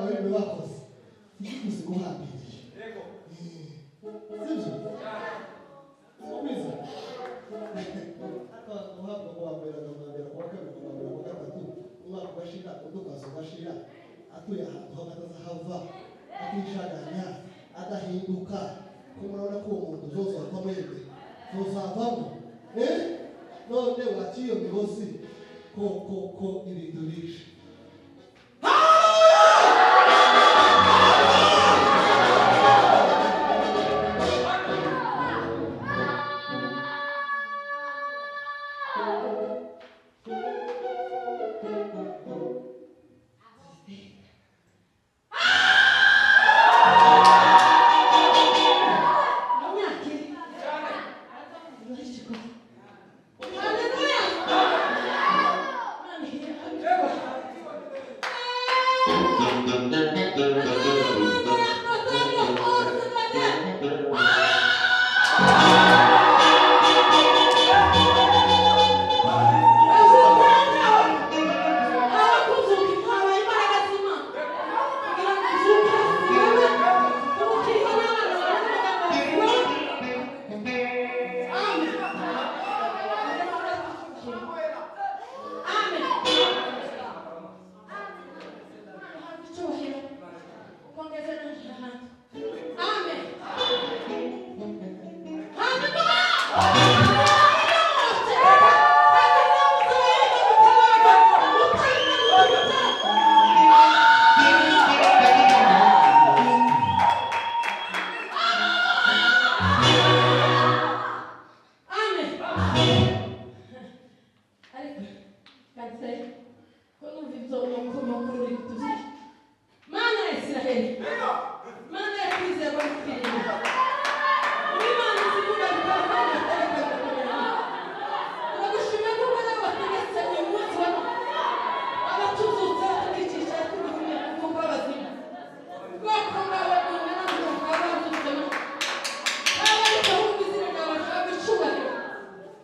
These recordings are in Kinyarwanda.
bari bakoze ikikuze guhambiriye yego sibyo ubiza uhabwa kuwambera kuwa kabiri kuwa gatatu umwaka ugashira udukazo ugashira atuye ahantu hatazahava atishaganya adahinduka kumurabona ko uwo muntu zose wakomeye tuzavamo none waciye migozi ko ibintu bishe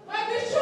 Abençoa.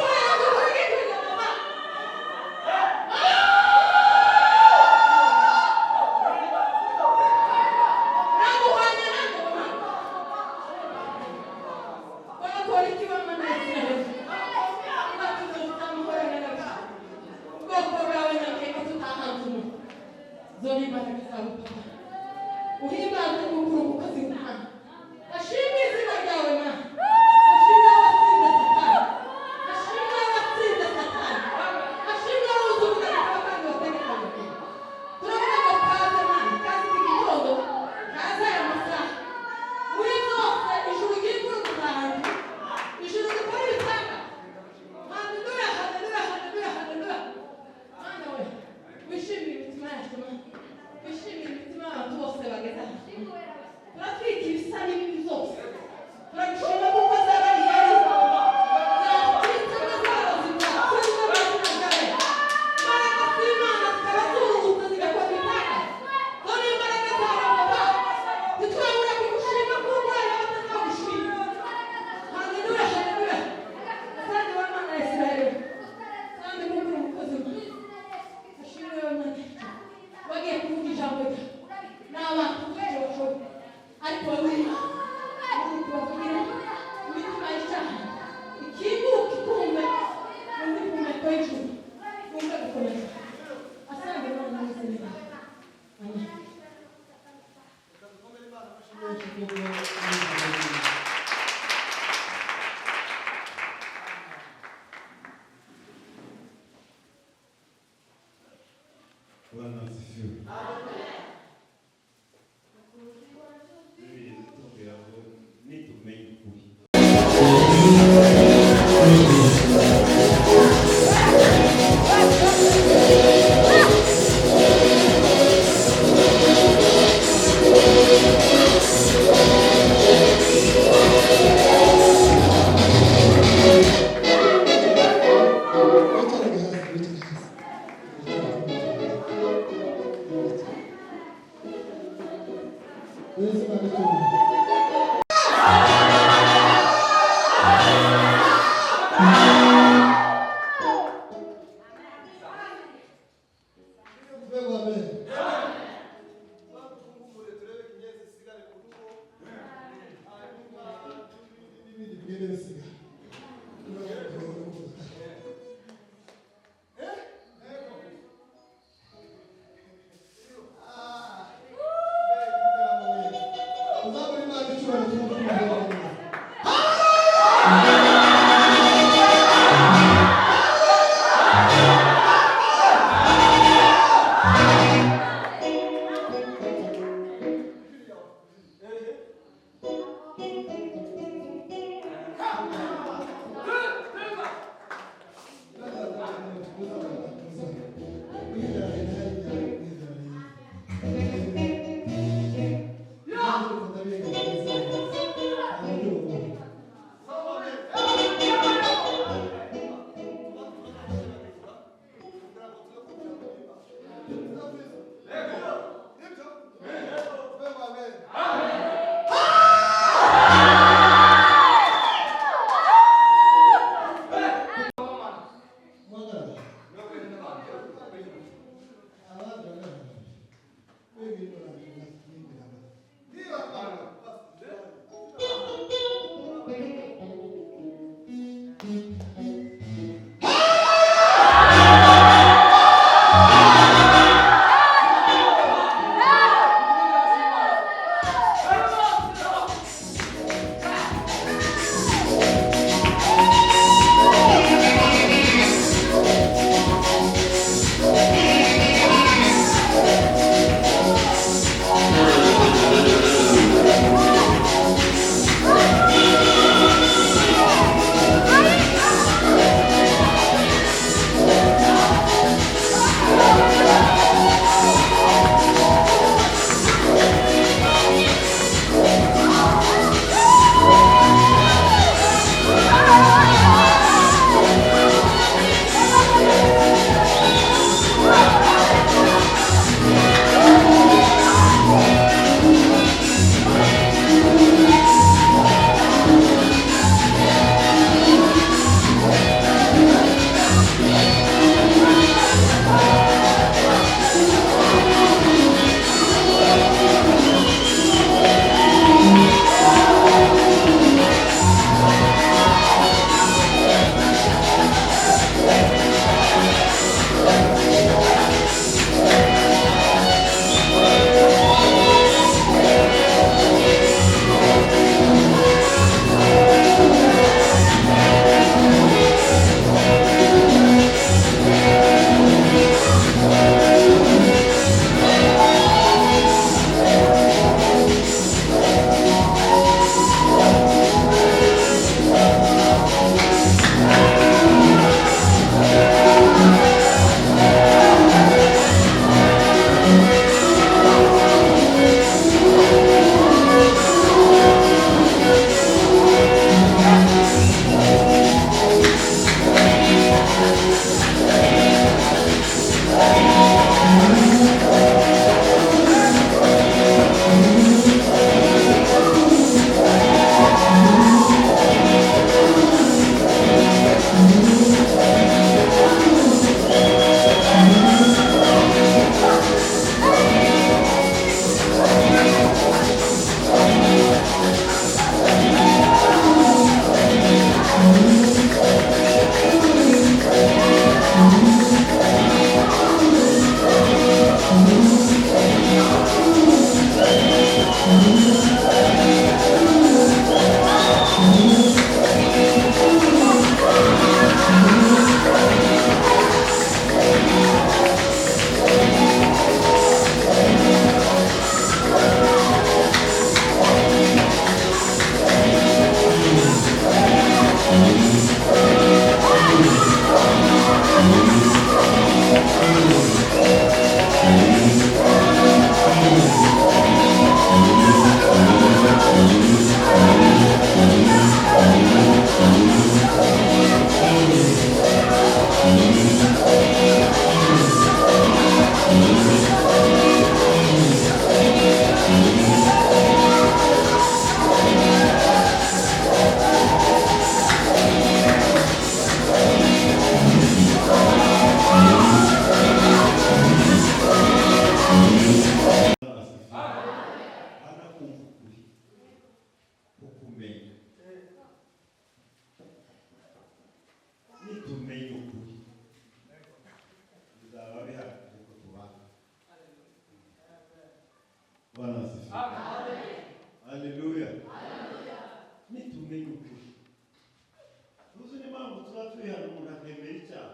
kwihana umuntu akemera icyaha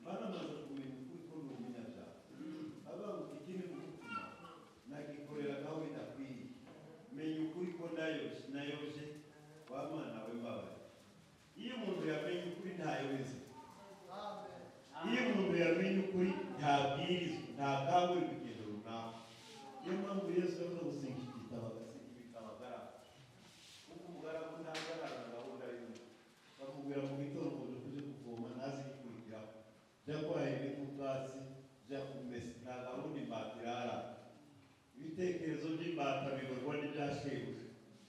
banamaze kumenya ukuri ko ni umunyabyaha abavuga ikindi kugutuma nagikorera aho bidakwiye menya ukuri ko nayoje wa mwana we mbabaye. Iyo umuntu yamenye ukuri ntayoze, iyo umuntu yamenye ukuri ntabwirizwa ntakangwe kugenda runaka. Niyo mpamvu Yesu yavuze gusinga igitabo agasiga ibitabo agaragara kuko umugaragu ntagaragara gahunda y'undi bamubwira mu gitondo ngo tujye kuvoma ntazi igikurikiraho jya kwahira ubwatsi jya kumesa nta gahunda imbata irara. Ibitekerezo by'imbata bikorwa n'ibya shebuja,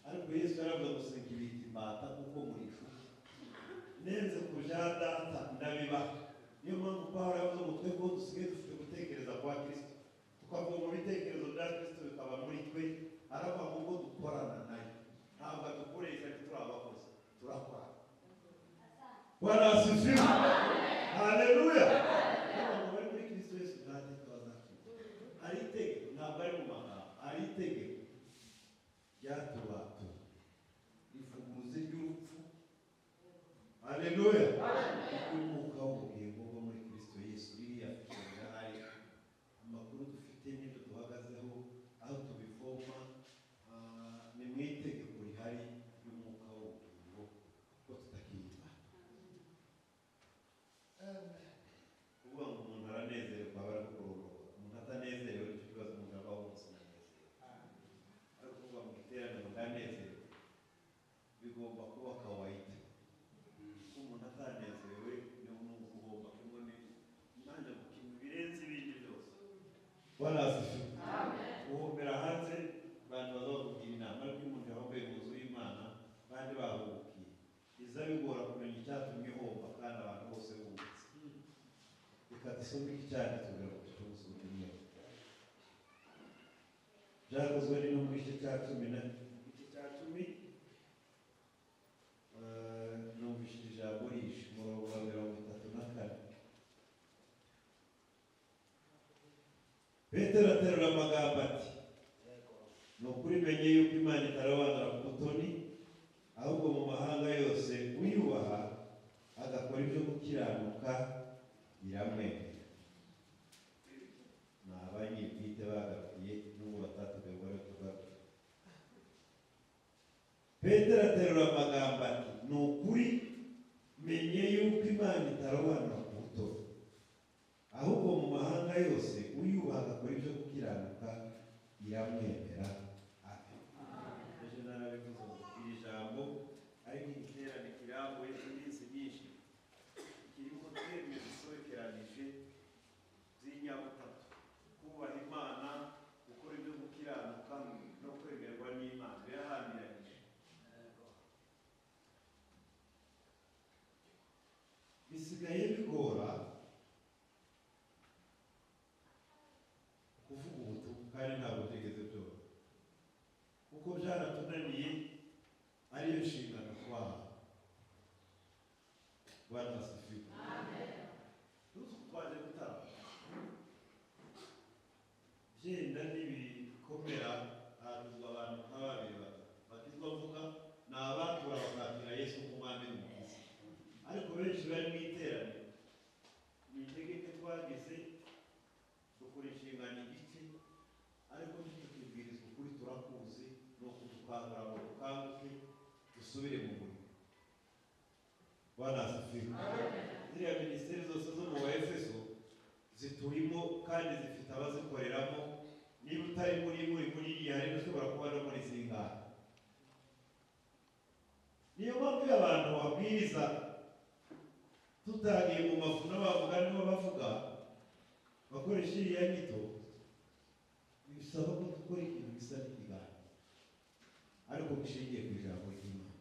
ariko Yesu yaravuze gusinga ibita imbata kuko muri inshuti nenze kuja data ndabibaha. Niyo mpamvu Pawulo yavuze ngo twebwe dusigaye dufite gutekereza kwa Kristo tukavuga mu bitekerezo bya Kristo bikaba muri twe, araba ngo dukorana nayo ntabwo dukoresha turi abakozi turakora. Bwana asifiwe. Haleluya. Ntabwo bari muri Kristo Yesu data twazakira. Ari itegeko ntabwo ari mu magambo, ari itegeko ryatubatura rivuguruze ry'urupfu. Haleluya. Umwuka w'ubugingo bwo muri Kristo Yesu ririya kugira hari amakuru dufite n'ibyo duhagazeho aho tubivoma ni mu itegeko rihari ry'umwuka w'ubugingo ko tutakiyita. Kuvuga ngo umuntu aranezerwa aba ari gukororoka, umuntu atanezerewe nicyo kibazo umuntu aba wose unanezerewe. Ariko kuvuga mu giteraniro ndanezerewe bigomba kuba kawaida. Umuntu atanezerewe ni ugomba kumwe n'imana gukinga ibirenze ibindi byose. Bwana asifiwe. Guhombera hanze abantu bazakugira inama ariko umuntu yahombeye mu nzu y'Imana kandi bahubukiye iza bigora kumenya icyatumye ihomba kandi abantu bose bungutse. Reka dusome icyane tugera ku cyumunsi w'imwe byakozwe no mu gice cya 10 numvise ijambo rishe umurongo wa 34. Petero aterura amagambo ati ni ukuri menye yuko Imana itarobanura ku butoni, ahubwo mu mahanga yose uyubaha agakora ibyo gukiranuka iramwemera. Ni abanyibwite bagarukiye n'ubu batatugerwa no tugaruka. Petero aterura amagambo ati ni ukuri menye yuko Imana itarobanura ku butoni, ahubwo mu mahanga yose uyubaha agakora ibyo gukiranuka iramwemera. Ejo narabivuze ngo iri jambo ariko igiterane kirambuye iminsi myinshi kirimo twemwe zisobekeranije z'inyabutatu: kubaha Imana, gukora ibyo gukiranuka no kwemerwa n'Imana. Birahamiranyije. Bisigaye bigora kuvuga ubutumwa kandi ntabwo byigeze byoroha kuko byaratunaniye, ariyo nshingano twahawe. Bwana asifiwe. Tuzi ko twaje gutanga byenda n'ibikomera hatuzwa abantu nka babiri bakizwa mvuga ni abatura bakakira Yesu nk'umwami n'umukiza, ariko benshi bari mu iteraniro ni itegeko twagize dukora inshingano igice, ariko tukibwirizwa ukuri turakuzi no kudukangura ngo dukanguke dusubire mu murimo. Bwana asifiwe. Ziriya minisiteri zose zo mu Efeso ziturimo kandi zifite abazikoreramo. Niba utari muri iriya hari ushobora kuba no muri zingana. Niyo mpamvu iyo abantu babwiriza tutagiye mu mafu n'abavuga nibo bavuga bakoresha iriya nyito, bisaba ko dukora ikintu gisa n'ikiganiro ariko gishingiye ku ijambo ry'Imana.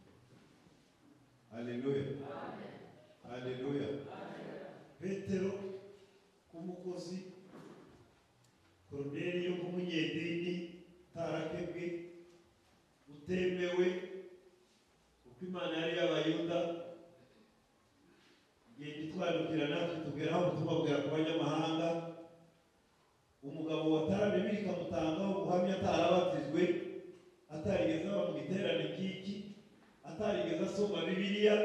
Haleluya. Haleluya. Petero kumukozi, Korneliyo nk'umunyedini tarakebwe utemewe kuko Imana yari y'Abayuda, genda itwandukira natwe tugeraho ubutumwa bwera ku banyamahanga. Umugabo wataramye bikamutangaho guhamya atarabatijwe, atarigeze aba mu giterane nk'iki, atarigeze asoma Bibiliya,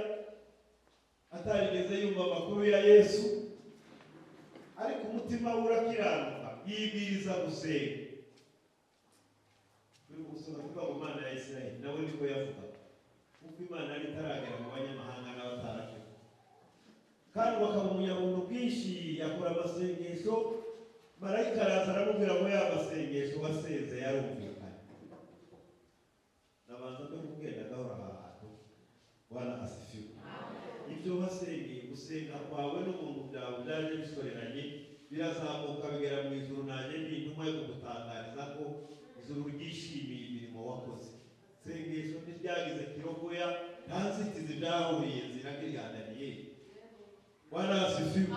atarigeze yumva amakuru ya Yesu, ariko umutima we urakiranuka, yibwiriza gusenga. Kuri gusoma kuvuga ngo Imana ya Isirayeli nawe niko yavuga, kuko Imana yari itaragera mu banyamahanga n'abataragera, kandi bakaba umunyabuntu bwinshi, yakora amasengesho. Marayika araza aramubwira ngo ya masengesho wasenze yarumvikanye. Nabanza no kugenda gahora ahantu, Bwana asifiwe. Ibyo wasengeye, gusenga kwawe n'umuntu byawe byaje bisoreranye, birazamuka bigera mu ijuru. Nanjye ndi intumwa yo kugutangariza ko ijuru ryishimiye imirimo wakoze. Sengesho ntiryagize kirogoya, nta nzitizi byahuriye nzira nk'iryananiye. Bwana asifiwe.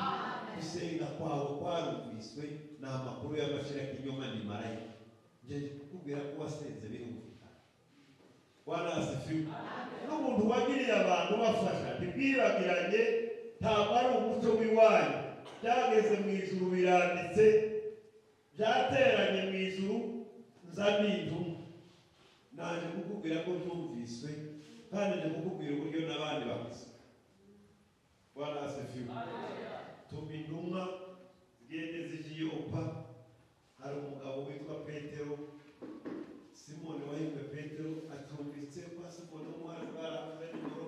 Gusenga kwawe kwarumviswe, ni amakuru y'amashira k'inyuma ni marayika. Nje kukubwira ko wasenze birumvikana. Bwana asifiwe. N'umuntu wagiriye abantu bafasha ntibwibagiranye, ntabwo ari umuco w'iwanyu. Byageze mu ijuru biranditse, byateranye mu ijuru, nzani intumwa. Naje kukubwira ko byumviswe, kandi nje kukubwira uburyo n'abandi bakoze. Bwana asifiwe. Tuma intumwa zigende zijya Yopa. Hari umugabo witwa Petero, Simoni wahimwe Petero, atumvise kwa Simoni w'umuhazi baravuze nijoro,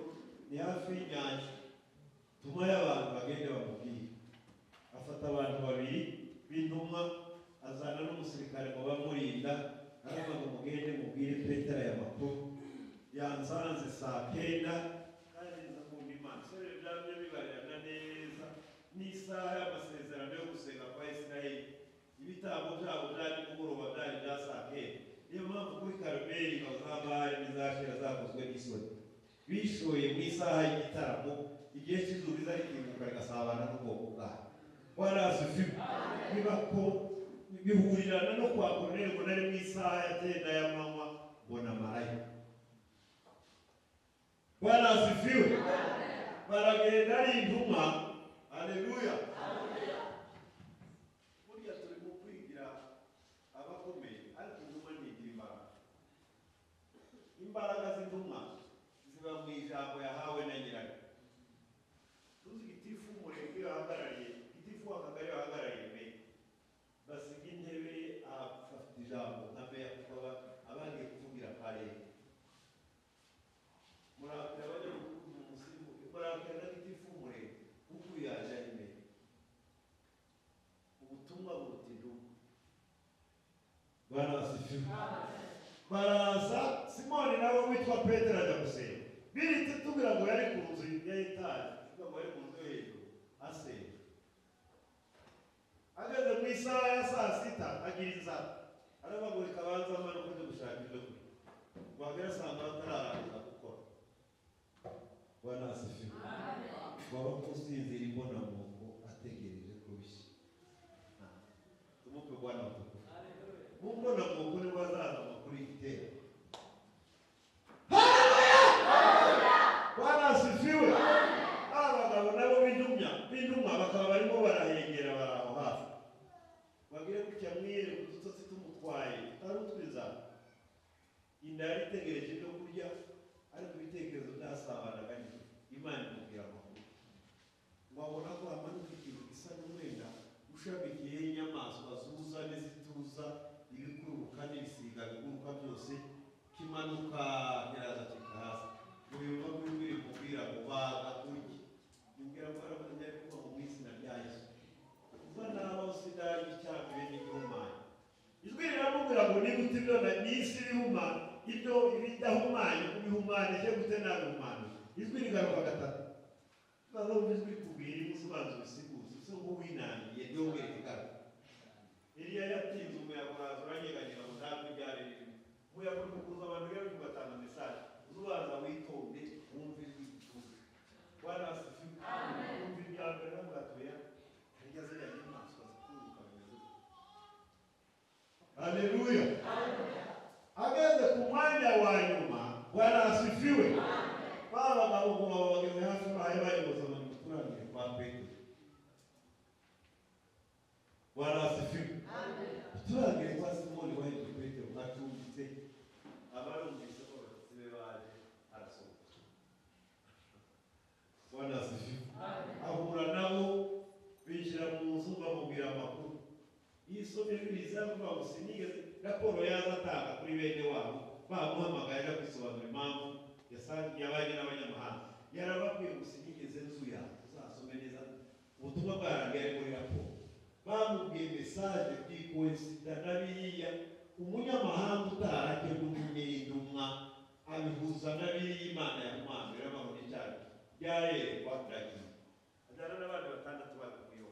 ni hafi y'inyanja. Tuma y'abantu bagende bamubwire. Afata abantu babiri b'intumwa, azana n'umusirikare ngo bamurinda, aravuga ngo mugende mubwire Petero aya makuru. Yansanze saa 9, kandi nza kumva Imana. Sore byamye bibarana neza n'isaha y'amasezerano yo gusenga kwa Isirayeli. Ibitambo byabo byari kumugoroba, byari bya saa 9. Niyo mpamvu kuri Karumeli bazabari n'izashira zakozwe n'isoni. Bishoye mu isaha y'igitaramo, igihe cy'ijuru rizarikinguka rigasabana n'ubwoko bwayo. Bwana asifiwe. Niba ko bihurirana no kwa Koruneli ngo nari mu isaha ya 9 y'amanywa mbona marayika. Bwana asifiwe. Baragenda ari intumwa. Haleluya. Burya turi mu kwigira abakomeye, ariko intumwa ntigira imbaraga. Imbaraga z'intumwa ziba mu ijambo yahawe na nyirayo. Tuzi gitifu umurenge yahagarariye, gitifu w'akagari yahagarariye meya, basiga intebe afata ijambo nka meya, kuko abagiye kuvugira akarere. Murakira bajya kuvuga umusimbuke, murakira na gitifu umurenge kuko yaje ari meya. Ubutumwa buruta intumwa. Bwana asifiwe. Baraza, Simoni nawe witwa Petero ajya gusenga. Birite tubwira ngo yari ku nzu ya etaje, ngo yari ku nzu yo hejuru asenga. Ageze mu isaha ya saa 6 agira inzara, arabagurika abanza amano kujya gushaka ibyo kurya. Wagera asanga batararangiza gukora. Bwana asifiwe. Waba kusinzira imbonamuntu ategereje ko bishya. Tumupe Bwana watukufu. Mu mbonamuntu ni wazaza amakuru y'igitero. Bwana asifiwe. Abagabo nabo b'intumwa bakaba barimo barahengera baraho hafi. Bagire kujya mwiyere kudutotsi tumutwaye, tarutwiza. Inda yari itegereje ibyo kurya, ariko ibitekerezo byasabanaga n'ijuru. Imana imubwira amakuru. Wabona ko hamanuka ikintu gisa n'umwenda ushamikiye inyamaswa zuza n'izituza, ibikururuka n'ibisiga biguruka byose, kimanuka kiraza kikahasa. Uyumva bw'ibiri kubwira ngo baga kurya. Imbwira ko arabona yari kuva mu izina rya Yesu. Kuva naho sidari icyambere n'igihumanya. Ijwi riramubwira ngo ni gute ibyo n'isi bihumanya, ibyo ibidahumanya kubihumanije gute nabihumanya. Ijwi rigaruka gatatu. Bazo ijwi kubwira imusobanuro bisiguze, so nk'uwinangiye byongera igaruka. Eliya yatinze umuyaga uraza uranyeganyega ngo ntabwo byari ririmo. Umuyaga uri kuza abantu rero batanga mesaje. Uzubaza witonde wumve ijwi gituza. Bwana asifiwe. Wumve ibya mbere no gatoya. Harya ziriya nyamaswa zikururuka bimeze. Haleluya. Ageze ku mwanya wa nyuma, Bwana asifiwe. Bagabo ngo bageze hafi bahe bayoboza mu guturangire kwa Petero. Bwana asifiwe. Turangire kwa Simoni wahitwa Petero atumbitse. Abarumvise ko basibe baje arasohoka. isavuga ngo sinigeze raporo yazatanga kuri bene wabo bamuhamagaye no kwisobanura impamvu yabanye n'abanyamahanga yarababwiye ngo sinigeze nzuya uzasome neza ubutumwa bwarangiye muri raporo bamubwiye mesaje by'ikoinsida na biriya umunyamahanga utarake n'umunyendumwa abihuza na biriya Imana yamuhambira amahoro cyane yayerekwa ndagiye ajyana n'abandi batandatu bakuyeho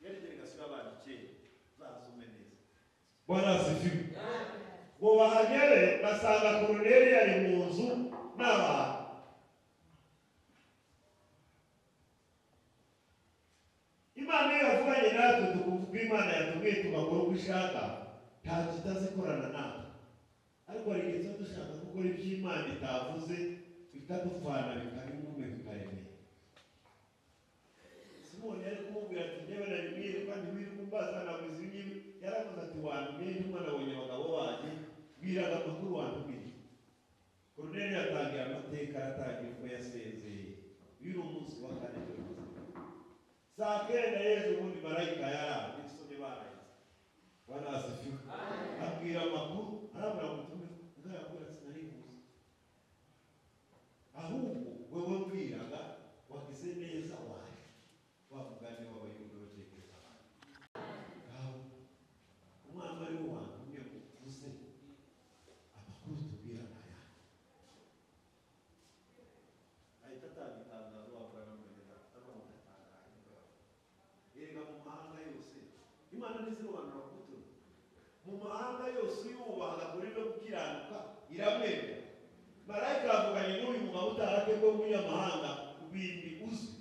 yari delegasiyo y'abantu kera uzasome neza Bwana asifiwe ngo bahagere basanga Koruneliyo ari mu nzu n'abantu Imana iyo yavuganye natwe tukuvuga Imana yatubwiye tugakora uko ishaka nta kitazikorana natwe ariko hari igihe tuba dushaka gukora ibyo Imana itavuze bikadupfana bikabimume bikaremera Simoni yari kumubwira ati njyewe nari mwiri kandi mwiri kumbaza nabuze ibingibi yaravuze ati wantumye intumwa nabonye abagabo banjye bwiraga amakuru wantumye Koruneliyo yatangira amateka aratangira uko yasezeye biri umunsi wa kane saa kenda yezu ubundi marayika yaraje isoni barahise Bwana asifiwe abwira amakuru arabura mutume ngayakora sinaribuze ahubwo wewe mbwiraga wagize neza waje wavugane w'abayuda batekeza aho umwana ari wantumye uvuze amakuru tubwira naya ahita atangitangazo wavugana n'umugeza yerega mu mahanga yose Imana ntizirobanura kutu mu mahanga yose yubahaga kuri no gukiranuka iramwemera marayika avuganye n'uyu mugabo utarake bwo munyamahanga rwindi uzwi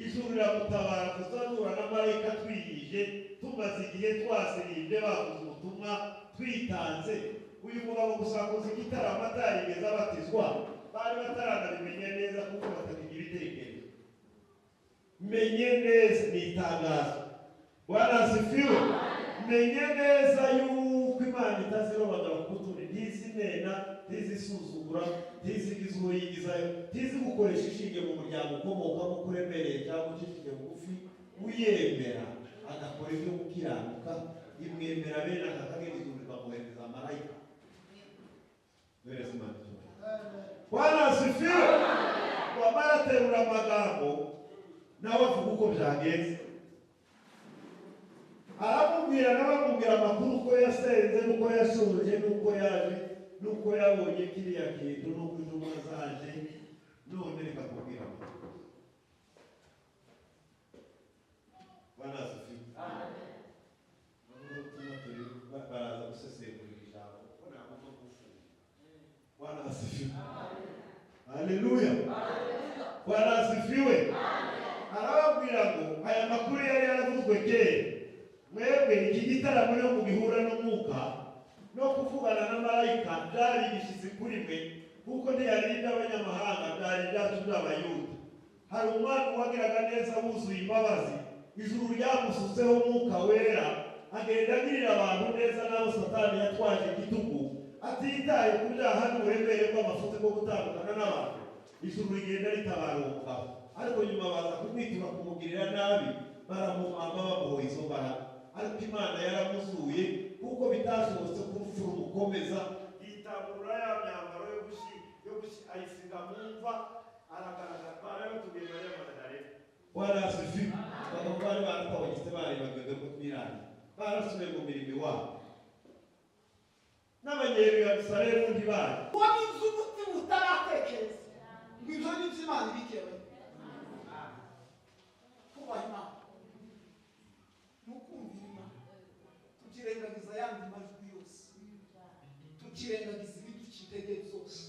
ijuru riramutabara tuzanura na marayika twiyije tumaze igihe twasirinde bavuze ubutumwa twitanze uyu mugabo gusanguza igitaramo atarigeze abatizwa bari bataranabimenya neza kuko batakigira ibitekerezo menye neza ni itangazo Bwana asifiwe menye neza yuko Imana itazirobanura kutundi ntizinena ntizisuzugura ntizigize uwo yigizayo ntizigukoresha ishinge mu muryango ukomokamo kuremereye cyangwa ucishije bugufi uyemera agakora ibyo gukiranuka imwemera bene aka kagerizurwa kohereza marayika Bwana asifiwe wamara aterura amagambo nawe avuga uko byagenze aramubwira n'abamubwira amakuru uko yasenze n'uko yashoje n'uko yaje n'uko yabonye kiriya kintu n'uko intumwa zaje none reka kubwira amakuru Bwana asifiwe baraza gusesengura ijambo ubona agomba gufunga Bwana asifiwe haleluya Bwana asifiwe arababwira ngo aya makuru yari yaravuzwe kera mwebwe iki gitaramo no kubihura n'umwuka no kuvugana na marayika byari gishize kuri mwe kuko ntiyarinda abanyamahanga byari byacu by'abayuda hari umwana wagiraga neza wuzuye imbabazi ijuru ryamusutseho umwuka wera agenda agirira abantu neza n'abo satani yatwaje igitugu atitaye ku byaha n'uburemere bw'amafuti bwo gutandukana n'abantu ijuru rigenda ritabara uwo mugabo ariko nyuma baza kumwitura kumugirira nabi baramumamba bamuhoye izo mbaraga ariko Imana yaramuzuye kuko bitashobotse kumfura umukomeza yitabura ya myambaro yo ayisiga mu mva aragaragara baratubwira y'amadare Bwana asifiwe bakaba bari baratawagise barebagwe ko twiranye barasubiye mu mirimo iwabo n'abanyeri ya Yerusalemu ntibari wabize umutima utaratekereza ngo ibyo ni byo Imana ibikewe kubaha Imana nukumvira Imana tukirengagiza yandi majwi yose tukirengagiza ibiduca intege zose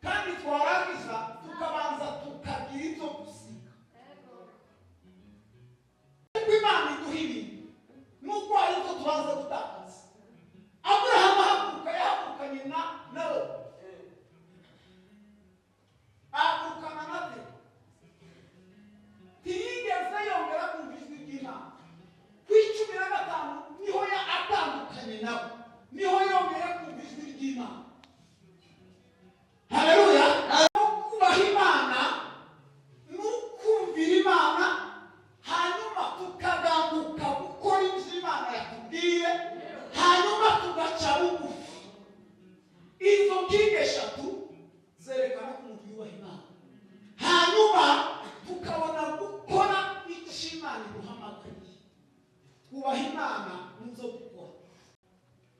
kandi twarangiza tukabanza tukagira ibyo gusiga kuko Imana iduha ibintu nuko hari ibyo tubanza gutakaza Aburahamu yahagurukanye nawe ahaguruka imana muzo gukora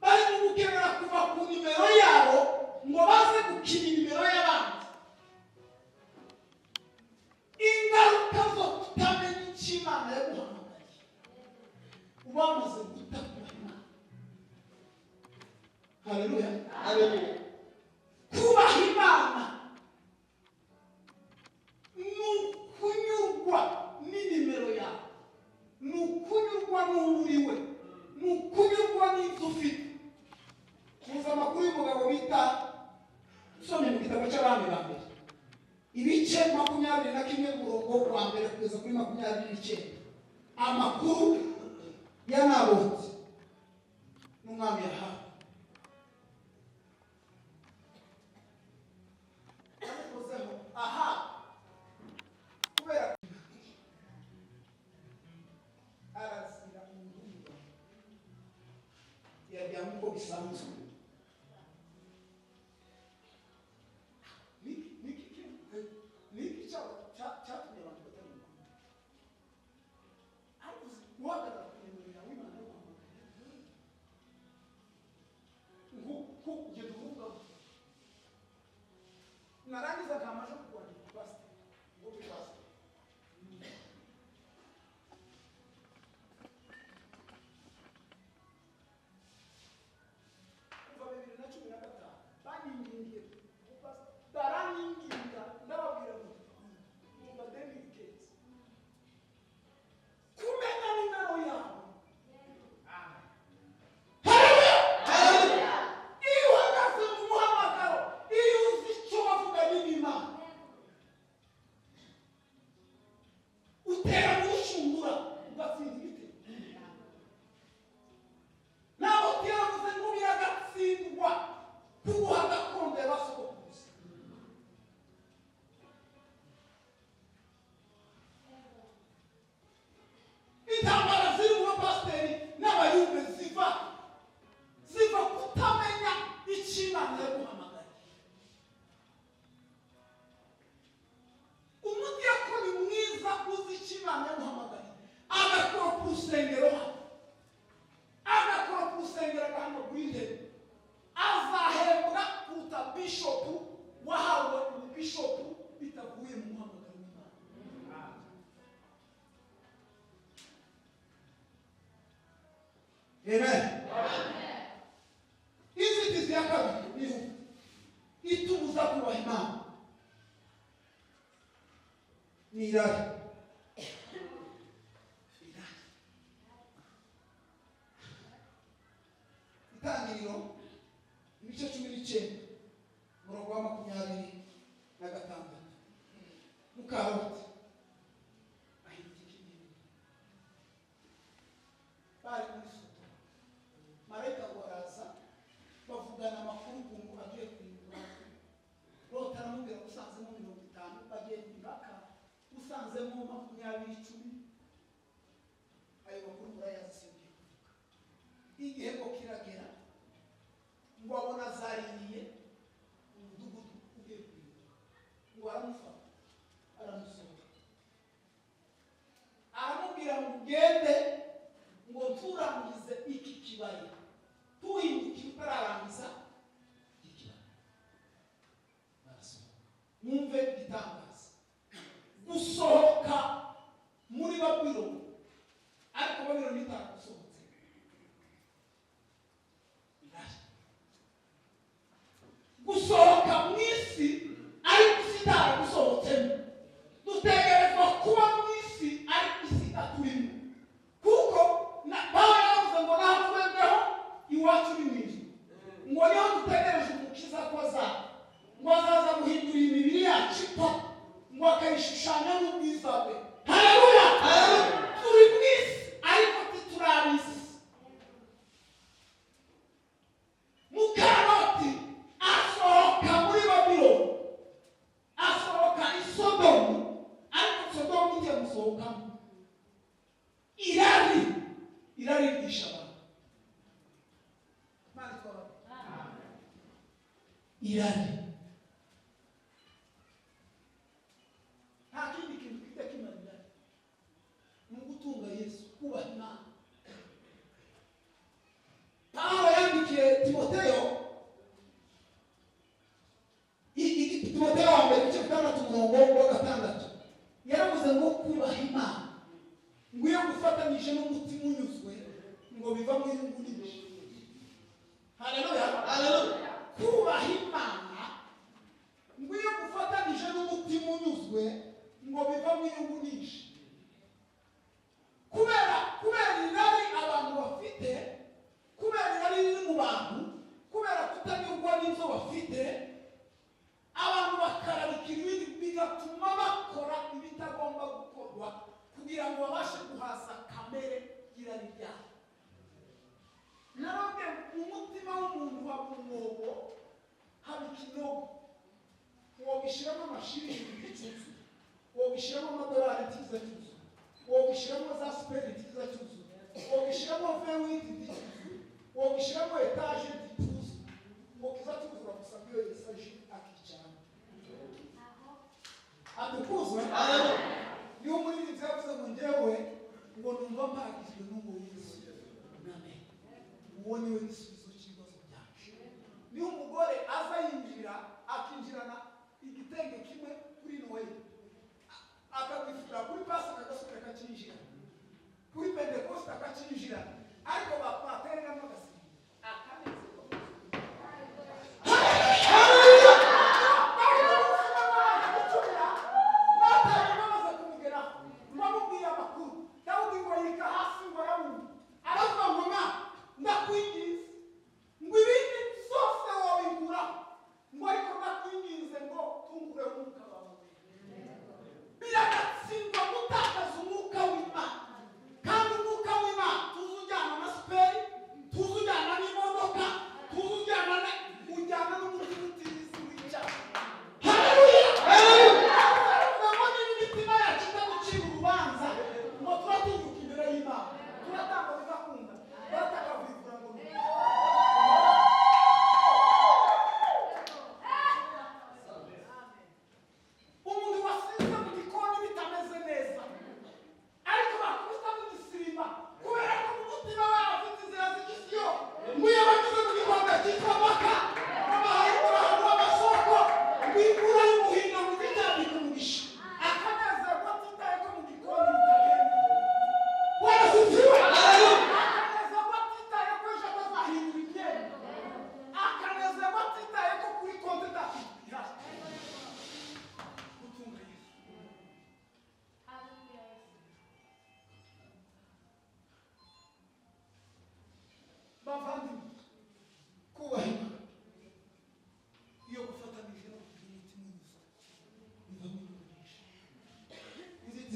bari mu gukenera kuva ku nimero yabo ngo baze gukina nimero y'abandi ingaruka zo kutamenya icyo imana yaguhamagaye ubamaze gutakura imana. Haleluya, haleluya. Kubaha imana ni ukunyurwa n'inimero yawe, ni ukunyurwa n'uwuriwe, ni ukunyurwa n'ibyo ufite. Muzi amakuru y'umugabo bita usomye mu gitabo cy'abami ba mbere ibice 21 umurongo wa mbere kugeza kuri 29, amakuru ya Naboti n'umwami Yahabu. Aha kubera arazira umuntu yajya mu bisanzwe narangiza kamaje kuandika pastor ngobe pastor kuva 2015 banyingingiye pastor daranyinginga ndababwira ngo bademikete kumenya nimero yawe. Amen. Hizi tiziaka bihu itubuza kubaha Imana ni irari. Itangiriro ibice 19 umurongo wa 26 Mukaroti bari muri Sodoma, marayika baraza bavugana amakuru ngo agiye kwimura. Loti aramubwira usanzemo 50 bagiye impaka, usanzemo 20 ayo makuru murayazi. Igihe ngo kiragera ngo abona zariniye umudugudu ugiye kwimura, ngo aramufata aramusohora aramubwira ngo ugende ngo turangize iki kibaya, tuhindukiye utararangiza ikibaya. Mwumve igitangaza, gusohoka muri Babuloni, ariko Babuloni itaragusohotse. Gusohoka mu isi ariko isi itaragusohotsemo. Dutegerezwa kuba mu isi ariko isi iturimo, kuko Pawulo yavuze ngo naho twebweho iwacu ni mu ijuru, ngo niho dutegereje umukiza ko azaza, ngo azaza guhindura imibiri yacu ipfa, ngo akayishushanya n'ubwiza bwe. Haleluya, turi mu isi ariko titurabisi. Mukaroti asohoka muri Babuloni, asohoka i Sodomu, ariko Sodomu igiye gusohokamo irarigisha abantu. Mari kwa irari. Nta kindi kintu kitakimara mu gutunga Yesu, kubaha Imana. ngo bivamo inyungu nyinshi kubera irari abantu bafite, kubera irari riri mu bantu, kubera kutanyurwa n'ibyo bafite, abantu bakararikira ibindi bigatuma bakora ibitagomba gukorwa kugira ngo babashe guhaza kamere y'irari ryabo. Narabwe mu mutima w'umuntu haba umwobo, haba ikinogo, wobishyiramo amashiringi y'igicucu, wobishyiramo amadolari kiza cyuzuye, wobishyiramo za siperi kiza cyuzuye, wobishyiramo vewiti y'igicucu, wobishyiramo etaje y'igituza, ngo kiza cyuzura gusa byo yesaje akicaramo. Atukuzwe. Niyo muri ibi byavuze ngo njyewe ngo numva mpagizwe n'umuyizi. Amen. Uwo niwe gisubizo cy'ibibazo byacu. Niyo umugore aza yinjira akinjirana igitenge kimwe kuri Noel, akabifura kuri Pasika agasubira akakinjira, kuri Pentecoste akakinjira, ariko batereramo agasiga akanezerwa.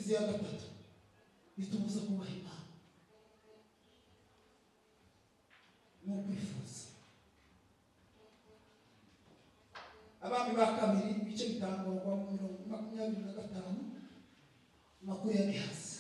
Ya gatatu bitubuza kubaha Imana no kwifuza. Abami ba kabiri ibice bitangwa mu 25 makuru ya Gehazi.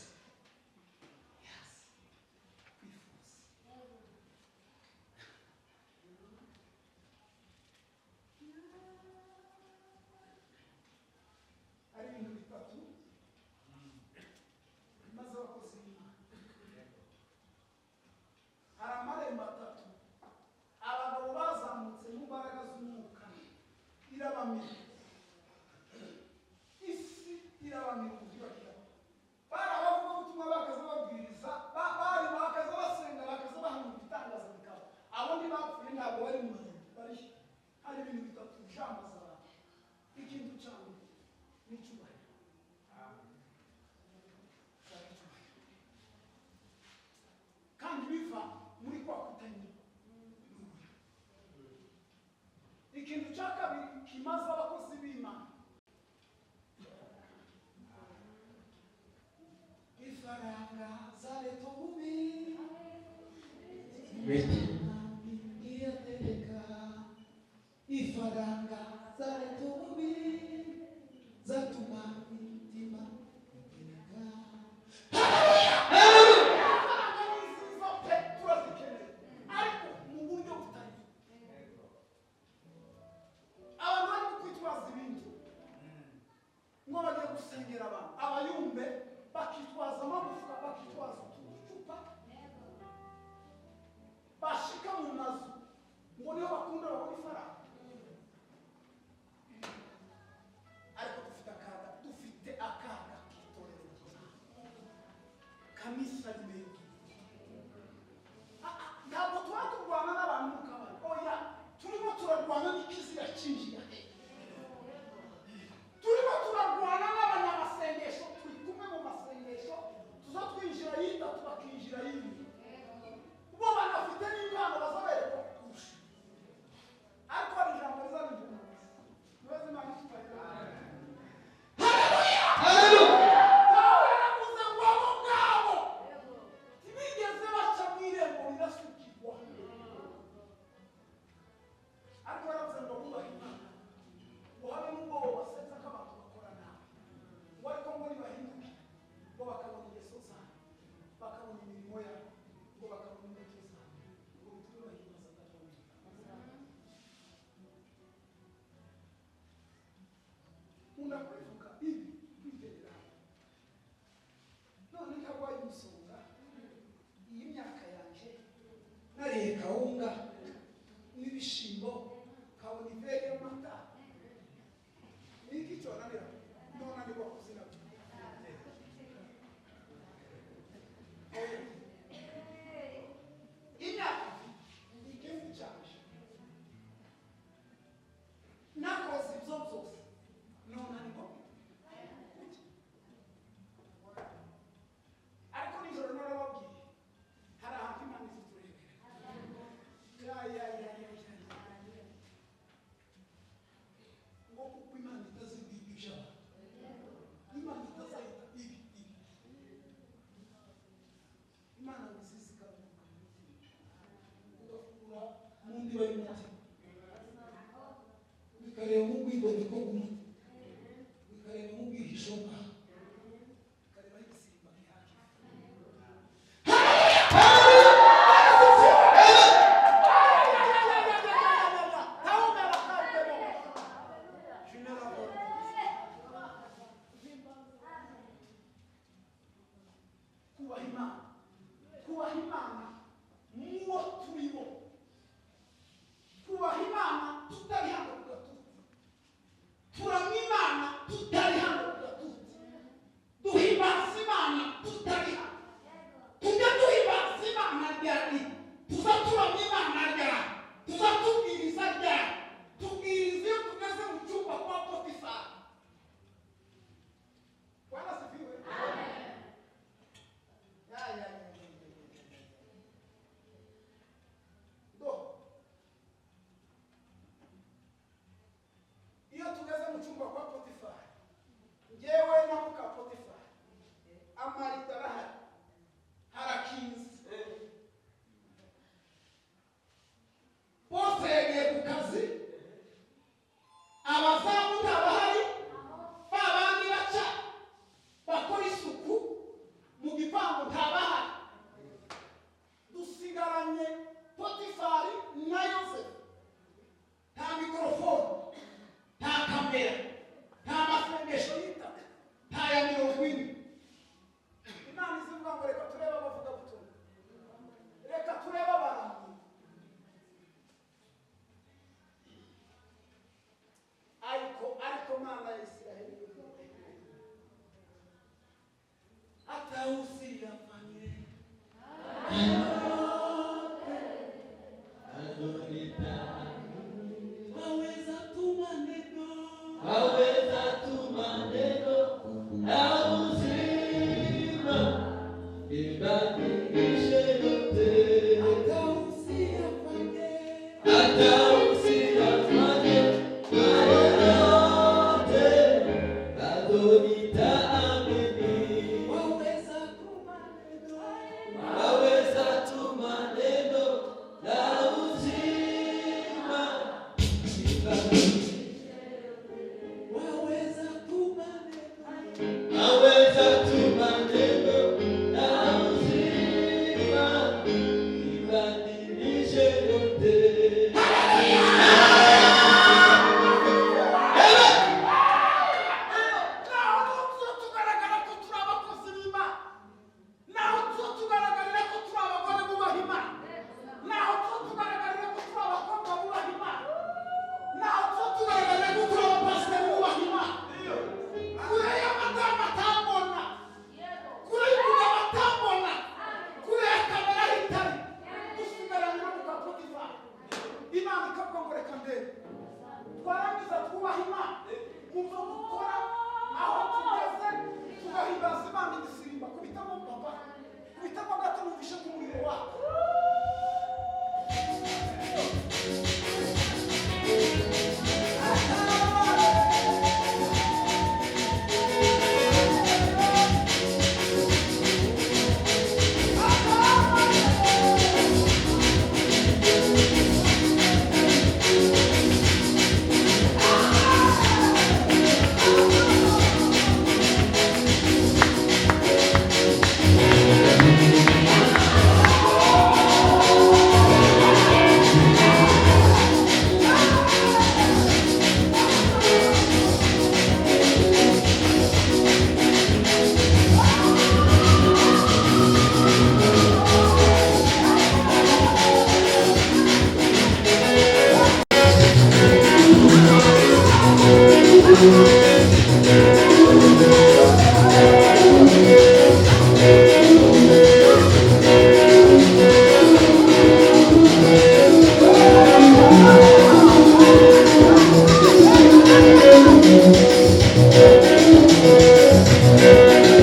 Ikintu cya kabiri kimaze abakozi b'Imana, ifaranga za leta ububi ngiyatereka, ifaranga za leta ububi zatuma imitima igereka. Ngo bagiye gusengera abantu, abayumbe bakitwaza amagufa, bakitwaza utucupa, bashika mu mazu ngo niho bakunda babona ifaranga. Ariko dufite akaga k'itorero kamisa rimwe. Ntabwo tuba turwana n'abantu mu kabari, oya turimo turarwana n'ikizira cyinjira. Turimo turarwana n'abanyamasengesho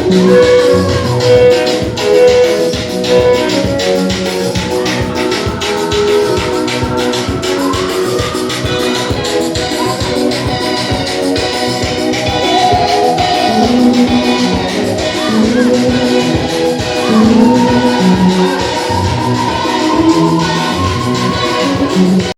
Hallelujah.